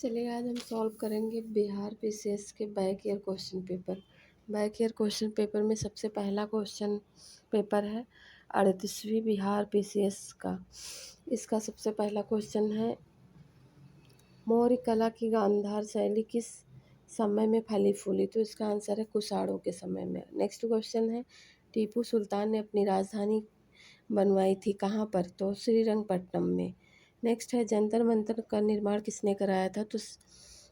चलिए आज हम सॉल्व करेंगे बिहार पीसीएस के back year question paper. Back year question paper में सबसे पहला क्वेश्चन पेपर है 38वीं बिहार पीसीएस का। इसका सबसे पहला क्वेश्चन है, मौर्य कला की गांधार शैली किस समय में फली फूली? तो इसका आंसर है कुषाणों के समय में। नेक्स्ट क्वेश्चन है, टीपू सुल्तान ने अपनी राजधानी बनवाई थी कहाँ पर? तो श्रीरंगपट्टनम में। नेक्स्ट है, जंतर मंतर का निर्माण किसने कराया था? तो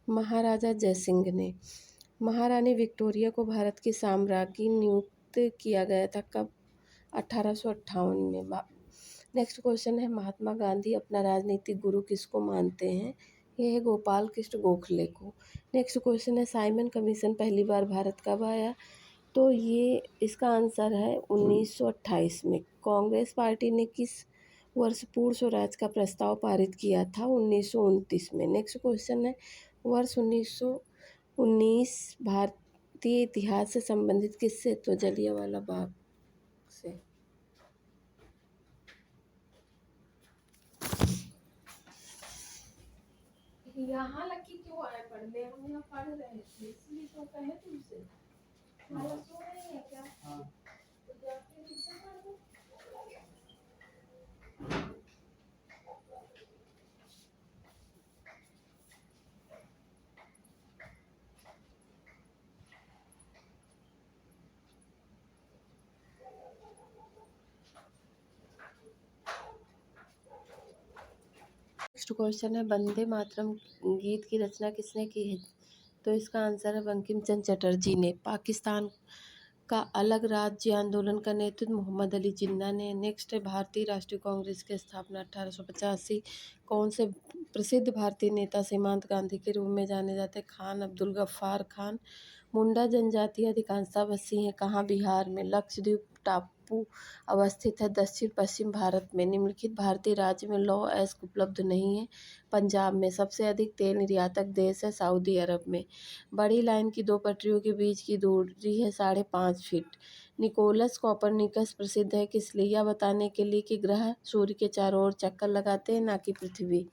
महाराजा जयसिंह ने। महारानी विक्टोरिया को भारत की साम्राज्ञी नियुक्त किया गया था कब? 1858 में। नेक्स्ट क्वेश्चन है, महात्मा गांधी अपना राजनीतिक गुरु किसको मानते हैं? यह है गोपाल कृष्ण गोखले को। नेक्स्ट क्वेश्चन है, साइमन कमीशन पहली बार भारत कब आया? तो ये इसका आंसर है 1928 में। कांग्रेस पार्टी ने किस वर्ष पूर्ण स्वराज का प्रस्ताव पारित किया था? 1929 में। नेक्स्ट क्वेश्चन है, वर्ष 1919 भारतीय इतिहास से संबंधित किससे? तो जलियांवाला बाग से। यहाँ लकी क्यों आए पढ़ने? हम यहाँ पढ़ रहे थे इसलिए तो कहे तुमसे। सो रहे हैं क्या? हाँ। तो जाके नीचे पढ़ लो। नेक्स्ट क्वेश्चन है, वंदे मातरम गीत की रचना किसने की है? तो इसका आंसर है बंकिम चंद्र चटर्जी ने। पाकिस्तान का अलग राज्य आंदोलन का नेतृत्व मोहम्मद अली जिन्ना ने। नेक्स्ट है, भारतीय राष्ट्रीय कांग्रेस की स्थापना 1885 कौन से प्रसिद्ध भारतीय नेता सीमांत गांधी के रूप में जाने जाते? खान अब्दुल गफ्फार खान। मुंडा जनजाति अधिकांशतः बसी हैं कहाँ? बिहार में। लक्षद्वीप टापू अवस्थित है दक्षिण पश्चिम भारत में। निम्नलिखित भारतीय राज्य में लौह अयस्क उपलब्ध नहीं है? पंजाब में। सबसे अधिक तेल निर्यातक देश है सऊदी अरब में। बड़ी लाइन की दो पटरियों के बीच की दूरी है 5.5 फीट। निकोलस कोपरनिकस प्रसिद्ध है किस लिए? यह बताने के लिए कि ग्रह सूर्य के चारों ओर चक्कर लगाते हैं, ना कि पृथ्वी।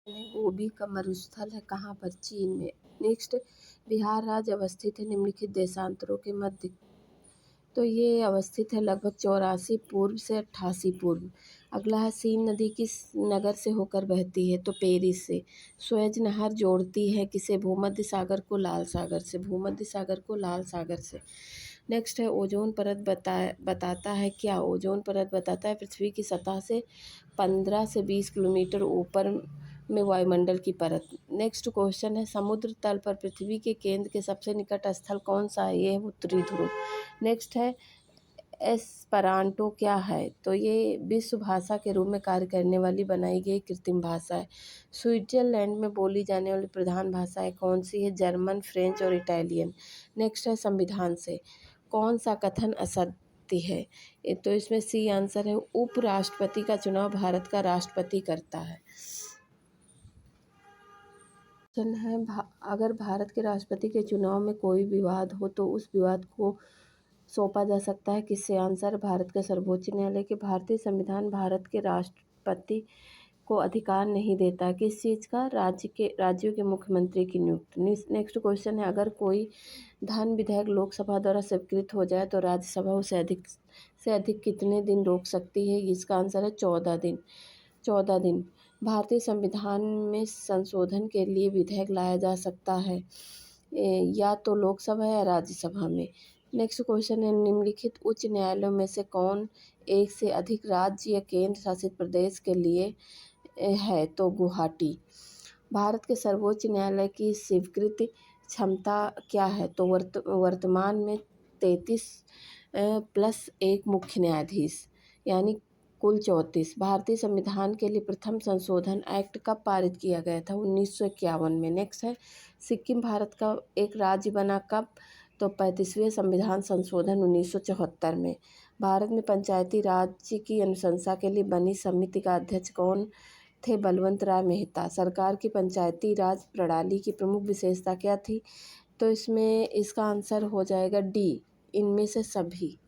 गोबी का मरुस्थल है कहाँ पर? चीन में। नेक्स्ट, बिहार राज्य अवस्थित है निम्नलिखित देशांतरों के मध्य? तो ये अवस्थित है लगभग 84 पूर्व से 88 पूर्व। अगला है, सीन नदी किस नगर से होकर बहती है? तो पेरिस से। सुएज नहर जोड़ती है किसे? भूमध्य सागर को लाल सागर से। भूमध्य सागर को लाल सागर से। नेक्स्ट है, ओजोन परत बताता है क्या? ओजोन परत बताता है पृथ्वी की सतह से 15 से 20 किलोमीटर ऊपर में वायुमंडल की परत। नेक्स्ट क्वेश्चन है, समुद्र तल पर पृथ्वी के केंद्र के सबसे निकट स्थल कौन सा है? ये है उत्तरी ध्रुव। नेक्स्ट है, एस्परांटो क्या है? तो ये विश्व भाषा के रूप में कार्य करने वाली बनाई गई कृत्रिम भाषा है। स्विट्जरलैंड में बोली जाने वाली प्रधान भाषाएं कौन सी है? जर्मन, फ्रेंच और इटालियन। नेक्स्ट है, संविधान से कौन सा कथन असत्य है? तो इसमें सी आंसर है, उपराष्ट्रपति का चुनाव भारत का राष्ट्रपति करता है। क्वेश्चन है, अगर भारत के राष्ट्रपति के चुनाव में कोई विवाद हो तो उस विवाद को सौंपा जा सकता है किससे? आंसर, भारत के सर्वोच्च न्यायालय के। भारतीय संविधान भारत के राष्ट्रपति को अधिकार नहीं देता किस चीज़ का? राज्यों के मुख्यमंत्री की नियुक्ति। नेक्स्ट क्वेश्चन है, अगर कोई धन विधेयक लोकसभा द्वारा स्वीकृत हो जाए तो राज्यसभा उसे अधिक से अधिक कितने दिन रोक सकती है? इसका आंसर है 14 दिन। 14 दिन। भारतीय संविधान में संशोधन के लिए विधेयक लाया जा सकता है या तो लोकसभा या राज्यसभा में। नेक्स्ट क्वेश्चन है, निम्नलिखित उच्च न्यायालयों में से कौन एक से अधिक राज्य या केंद्र शासित प्रदेश के लिए है? तो गुवाहाटी। भारत के सर्वोच्च न्यायालय की स्वीकृति क्षमता क्या है? तो वर्तमान में 33 प्लस एक मुख्य न्यायाधीश, यानी कुल 34। भारतीय संविधान के लिए प्रथम संशोधन एक्ट कब पारित किया गया था? 1951 में। नेक्स्ट है, सिक्किम भारत का एक राज्य बना कब? तो 35वें संविधान संशोधन 1974 में। भारत में पंचायती राज की अनुशंसा के लिए बनी समिति का अध्यक्ष कौन थे? बलवंत राय मेहता। सरकार की पंचायती राज प्रणाली की प्रमुख विशेषता क्या थी? तो इसमें इसका आंसर हो जाएगा डी, इनमें से सभी।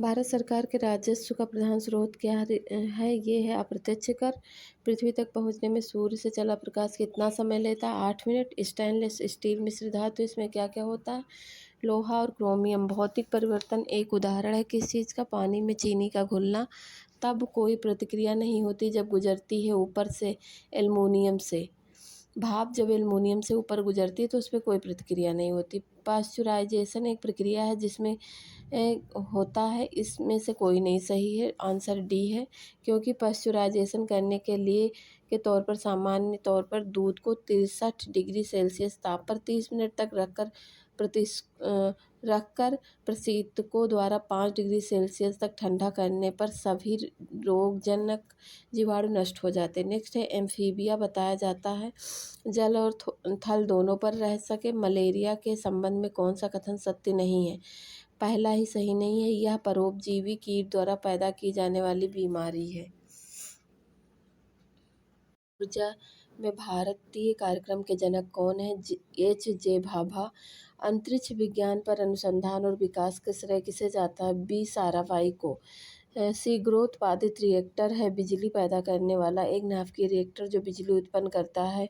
भारत सरकार के राजस्व का प्रधान स्रोत क्या है? ये है अप्रत्यक्ष कर। पृथ्वी तक पहुंचने में सूर्य से चला प्रकाश कितना समय लेता है? 8 मिनट। स्टेनलेस स्टील मिश्र धातु, इसमें क्या क्या होता है? लोहा और क्रोमियम। भौतिक परिवर्तन एक उदाहरण है किस चीज़ का? पानी में चीनी का घुलना। तब कोई प्रतिक्रिया नहीं होती जब गुजरती है ऊपर से एल्युमिनियम से। भाप जब एल्युमिनियम से ऊपर गुजरती है तो उस पर कोई प्रतिक्रिया नहीं होती। पाश्चुराइजेशन एक प्रक्रिया है जिसमें होता है, इसमें से कोई नहीं सही है, आंसर डी है, क्योंकि पाश्चुराइजेशन करने के लिए के तौर पर सामान्य तौर पर दूध को 63 डिग्री सेल्सियस ताप पर 30 मिनट तक रखकर प्रशीतकों द्वारा 5 डिग्री सेल्सियस तक ठंडा करने पर सभी रोगजनक जीवाणु नष्ट हो जाते हैं। नेक्स्ट है, एम्फीबिया बताया जाता है जल और थल दोनों पर रह सके। मलेरिया के संबंध में कौन सा कथन सत्य नहीं है? पहला ही सही नहीं है, यह परोपजीवी कीट द्वारा पैदा की जाने वाली बीमारी है। ऊर्जा में भारतीय कार्यक्रम के जनक कौन है? H.J. भाभा। अंतरिक्ष विज्ञान पर अनुसंधान और विकास का श्रेय किसे जाता है? बी. साराभाई को। शीघ्रोत्पादित रिएक्टर है बिजली पैदा करने वाला एक नाभिकीय रिएक्टर जो बिजली उत्पन्न करता है।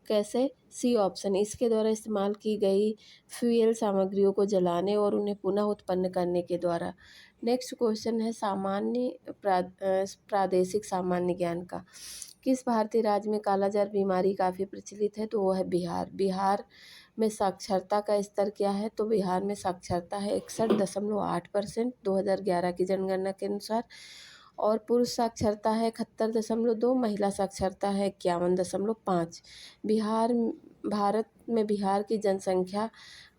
कैसे? C option. इसके द्वारा इस्तेमाल की गई फ्यूल सामग्रियों को जलाने और उन्हें पुनः उत्पन्न करने के द्वारा। नेक्स्ट क्वेश्चन है सामान्य प्रादेशिक सामान्य ज्ञान का। किस भारतीय राज्य में कालाजार बीमारी काफ़ी प्रचलित है? तो वो है बिहार। बिहार में साक्षरता का स्तर क्या है? तो बिहार में साक्षरता है 61.8% 2011 की जनगणना के अनुसार, और पुरुष साक्षरता है 71.2, महिला साक्षरता है 51.5। भारत में बिहार की जनसंख्या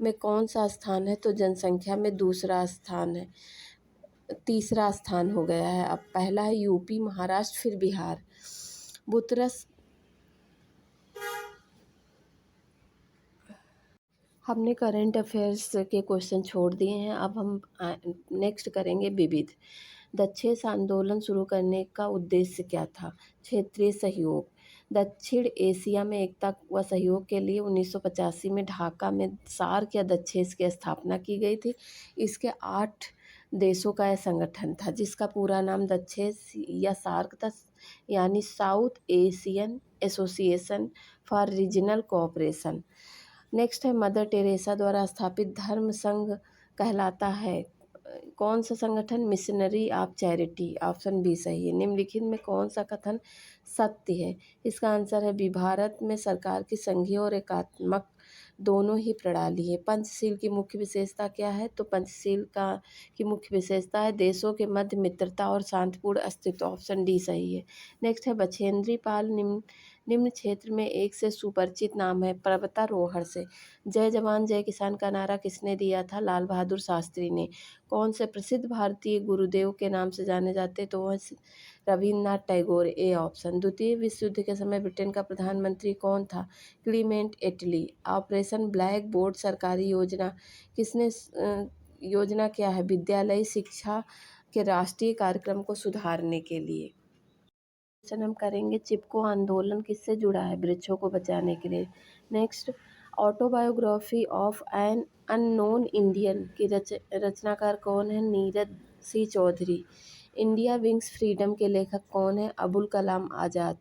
में कौन सा स्थान है? तो जनसंख्या में दूसरा स्थान है, तीसरा स्थान हो गया है। अब पहला है यूपी, महाराष्ट्र, फिर बिहार। बुतरस हमने करंट अफेयर्स के क्वेश्चन छोड़ दिए हैं। अब हम नेक्स्ट करेंगे विविध। दक्षेस आंदोलन शुरू करने का उद्देश्य क्या था? क्षेत्रीय सहयोग। दक्षिण एशिया में एकता व सहयोग के लिए 1985 में ढाका में सार्क या दक्षेस की स्थापना की गई थी। इसके 8 देशों का यह संगठन था जिसका पूरा नाम दक्षेस या सार्क था, यानी South Asian Association for Regional Cooperation. Next है मदर टेरेसा द्वारा स्थापित धर्म संघ कहलाता है कौन सा संगठन? Missionary of charity. Option B सही है। निम्नलिखित में कौन सा कथन सत्य है? इसका आंसर है बी। भारत में सरकार की संघीय और एकात्मक दोनों ही प्रणाली है। पंचशील की मुख्य विशेषता क्या है? तो पंचशील की मुख्य विशेषता है देशों के मध्य मित्रता और शांतिपूर्ण अस्तित्व। ऑप्शन डी सही है। नेक्स्ट है बछेंद्री पाल निम्न क्षेत्र में एक से सुपरिचित नाम है पर्वतारोहण से। जय जवान जय किसान का नारा किसने दिया था? लाल बहादुर शास्त्री ने। कौन से प्रसिद्ध भारतीय गुरुदेव के नाम से जाने जाते? तो वह रविन्द्रनाथ टैगोर। A option. द्वितीय विश्व युद्ध के समय ब्रिटेन का प्रधानमंत्री कौन था? क्लीमेंट एटली। ऑपरेशन ब्लैक बोर्ड सरकारी योजना किसने योजना क्या है? विद्यालयी शिक्षा के राष्ट्रीय कार्यक्रम को सुधारने के लिए। हम करेंगे चिपको आंदोलन किससे जुड़ा है? वृक्षों को बचाने के लिए। Next, autobiography of an unknown Indian की रचनाकार कौन है? नीरज सी चौधरी। इंडिया विंग्स फ्रीडम के लेखक कौन है? अबुल कलाम आज़ाद।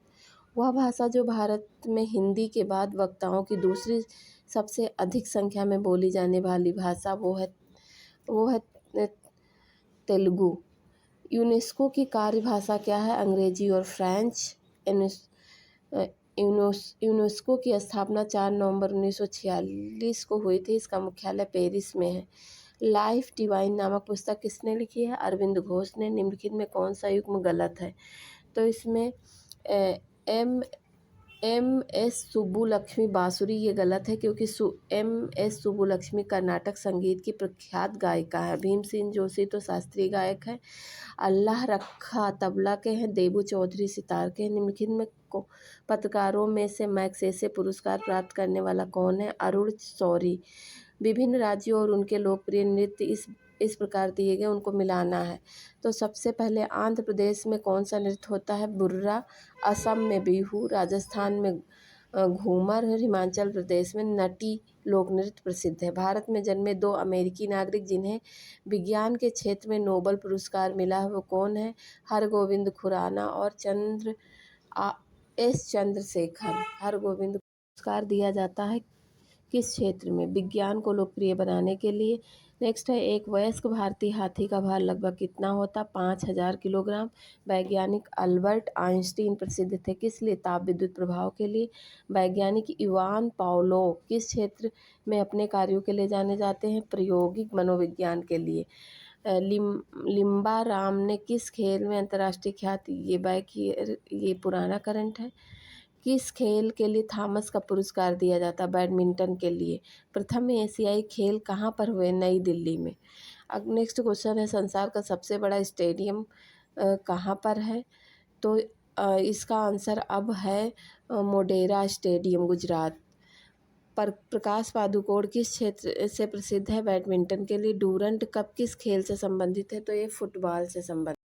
वह भाषा जो भारत में हिंदी के बाद वक्ताओं की दूसरी सबसे अधिक संख्या में बोली जाने वाली भाषा वो है तेलुगु। यूनेस्को की कार्यभाषा क्या है? अंग्रेजी और फ्रेंच। यूनेस्को की स्थापना 4 नवंबर 1946 को हुई थी। इसका मुख्यालय पेरिस में है। लाइफ डिवाइन नामक पुस्तक किसने लिखी है? अरविंद घोष ने। निम्नलिखित में कौन सा युग्म गलत है? तो इसमें MS सुब्बुलक्ष्मी बांसुरी, ये गलत है क्योंकि MS सुब्बुलक्ष्मी कर्नाटक संगीत की प्रख्यात गायिका है। भीमसेन जोशी तो शास्त्रीय गायक है। अल्लाह रखा तबला के हैं। देबू चौधरी सितार के हैं। निम्नलिखित में पत्रकारों में से मैग्सेसे पुरस्कार प्राप्त करने वाला कौन है? अरुण शौरी। विभिन्न राज्यों और उनके लोकप्रिय नृत्य इस प्रकार दिए गए, उनको मिलाना है। तो सबसे पहले आंध्र प्रदेश में कौन सा नृत्य होता है? बुर्रा। असम में बिहू, राजस्थान में घूमर और हिमाचल प्रदेश में नटी लोक नृत्य प्रसिद्ध है। भारत में जन्मे 2 अमेरिकी नागरिक जिन्हें विज्ञान के क्षेत्र में नोबेल पुरस्कार मिला है वो कौन है? हरगोविंद खुराना और S चंद्रशेखर। हरगोविंद पुरस्कार दिया जाता है किस क्षेत्र में? विज्ञान को लोकप्रिय बनाने के लिए। नेक्स्ट है, एक वयस्क भारतीय हाथी का भार लगभग कितना होता? 5000 किलोग्राम। वैज्ञानिक अल्बर्ट आइंस्टीन प्रसिद्ध थे किस लिए? ताप विद्युत प्रभाव के लिए। वैज्ञानिक इवान पावलोव किस क्षेत्र में अपने कार्यों के लिए जाने जाते हैं? प्रायोगिक मनोविज्ञान के लिए। लिम्बा राम ने किस खेल में अंतर्राष्ट्रीय ख्याति? ये पुराना करंट है। किस खेल के लिए थॉमस कप पुरस्कार दिया जाता? बैडमिंटन के लिए। प्रथम एशियाई खेल कहाँ पर हुए? नई दिल्ली में। अब नेक्स्ट क्वेश्चन है, संसार का सबसे बड़ा स्टेडियम कहाँ पर है? तो इसका आंसर अब है मोढेरा स्टेडियम, गुजरात। पर प्रकाश पादुकोण किस क्षेत्र से प्रसिद्ध है? बैडमिंटन के लिए। डूरंड कप किस खेल से संबंधित है? तो ये फुटबॉल से संबंधित।